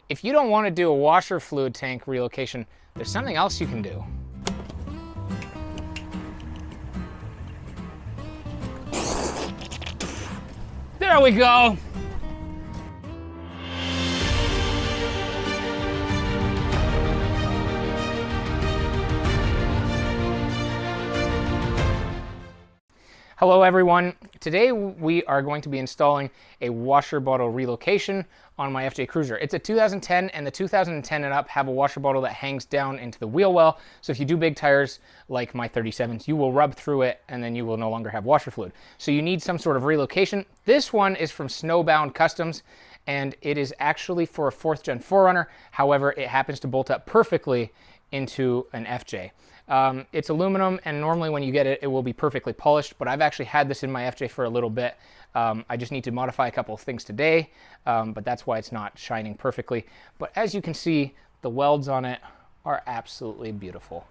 If you don't want to do a washer fluid tank relocation, there's something else you can do. There we go. Hello everyone. Today we are going to be installing a washer bottle relocation on my FJ Cruiser. It's a 2010 and the 2010 and up have a washer bottle that hangs down into the wheel well. So if you do big tires like my 37s, you will rub through it and then you will no longer have washer fluid. So you need some sort of relocation. This one is from Snowbound Customs and it is actually for a 4th gen 4Runner. However, it happens to bolt up perfectly into an FJ. It's aluminum, and normally when you get it, it will be perfectly polished, but I've actually had this in my FJ for a little bit. I just need to modify a couple of things today, but that's why it's not shining perfectly. But as you can see, the welds on it are absolutely beautiful.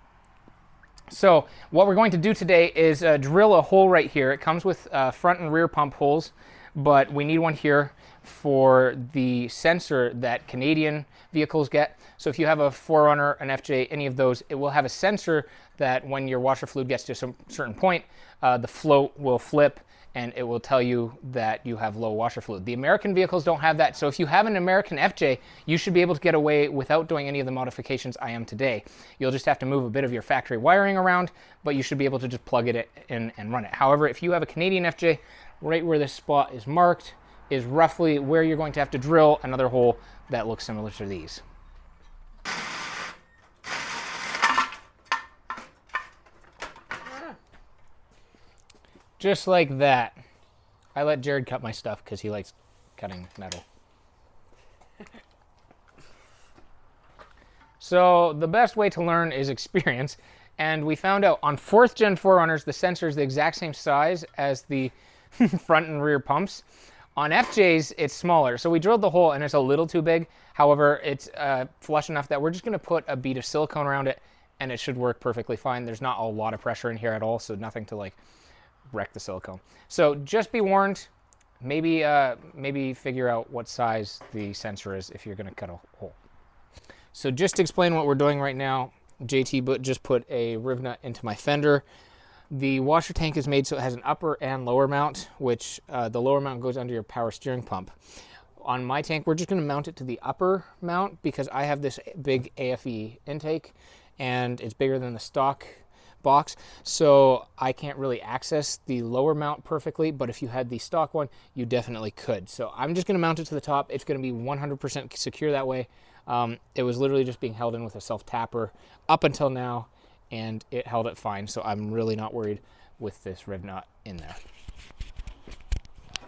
So what we're going to do today is drill a hole right here. It comes with front and rear pump holes, but we need one here for the sensor that Canadian vehicles get. So if you have a 4Runner, an FJ, any of those, it will have a sensor that when your washer fluid gets to some certain point, the float will flip and it will tell you that you have low washer fluid. The American vehicles don't have that. So if you have an American FJ, you should be able to get away without doing any of the modifications I am today. You'll just have to move a bit of your factory wiring around, but you should be able to just plug it in and run it. However, if you have a Canadian FJ, right where this spot is marked is roughly where you're going to have to drill another hole that looks similar to these. Just like that. I let Jared cut my stuff because he likes cutting metal. So the best way to learn is experience. And we found out on 4th gen 4Runners, the sensor is the exact same size as the front and rear pumps. On FJs, it's smaller. So we drilled the hole and it's a little too big. However, it's flush enough that we're just gonna put a bead of silicone around it and it should work perfectly fine. There's not a lot of pressure in here at all, so nothing to like wreck the silicone. So just be warned, maybe figure out what size the sensor is if you're gonna cut a hole. So just to explain what we're doing right now, JT just put a riv nut into my fender. The washer tank is made so it has an upper and lower mount, which the lower mount goes under your power steering pump. On my tank, we're just gonna mount it to the upper mount because I have this big AFE intake and it's bigger than the stock box, so I can't really access the lower mount perfectly, but if you had the stock one, you definitely could. So I'm just gonna mount it to the top. It's gonna be 100% secure that way. It was literally just being held in with a self-tapper up until now, and it held it fine, so I'm really not worried with this riv nut in there.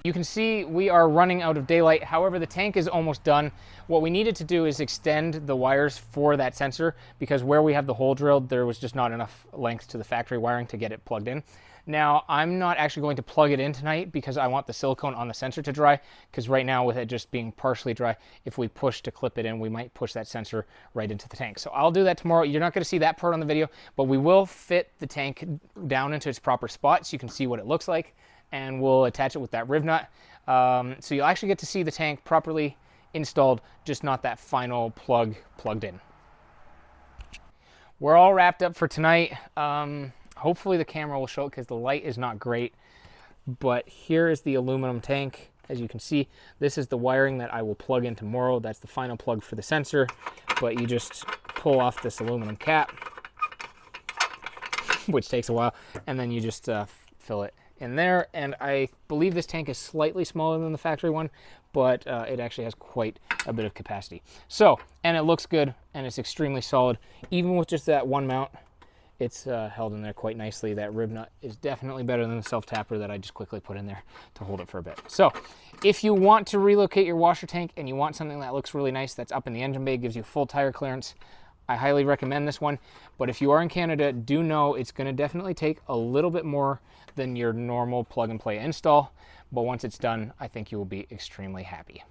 You can see we are running out of daylight. However, the tank is almost done. What we needed to do is extend the wires for that sensor because where we have the hole drilled, there was just not enough length to the factory wiring to get it plugged in. Now, I'm not actually going to plug it in tonight because I want the silicone on the sensor to dry, because right now with it just being partially dry, if we push to clip it in, we might push that sensor right into the tank. So I'll do that tomorrow. You're not going to see that part on the video, but we will fit the tank down into its proper spot so you can see what it looks like, and we'll attach it with that riv nut. So you'll actually get to see the tank properly installed, just not that final plug plugged in. We're all wrapped up for tonight. Hopefully the camera will show it because the light is not great, but here is the aluminum tank. As you can see, this is the wiring that I will plug in tomorrow. That's the final plug for the sensor, but you just pull off this aluminum cap, which takes a while, and then you just fill it in there. And I believe this tank is slightly smaller than the factory one, but it actually has quite a bit of capacity. So, and it looks good and it's extremely solid. Even with just that one mount, it's held in there quite nicely. That riv nut is definitely better than the self-tapper that I just quickly put in there to hold it for a bit. So if you want to relocate your washer tank and you want something that looks really nice, that's up in the engine bay, gives you full tire clearance, I highly recommend this one. But if you are in Canada, do know it's going to definitely take a little bit more than your normal plug and play install. But once it's done, I think you will be extremely happy.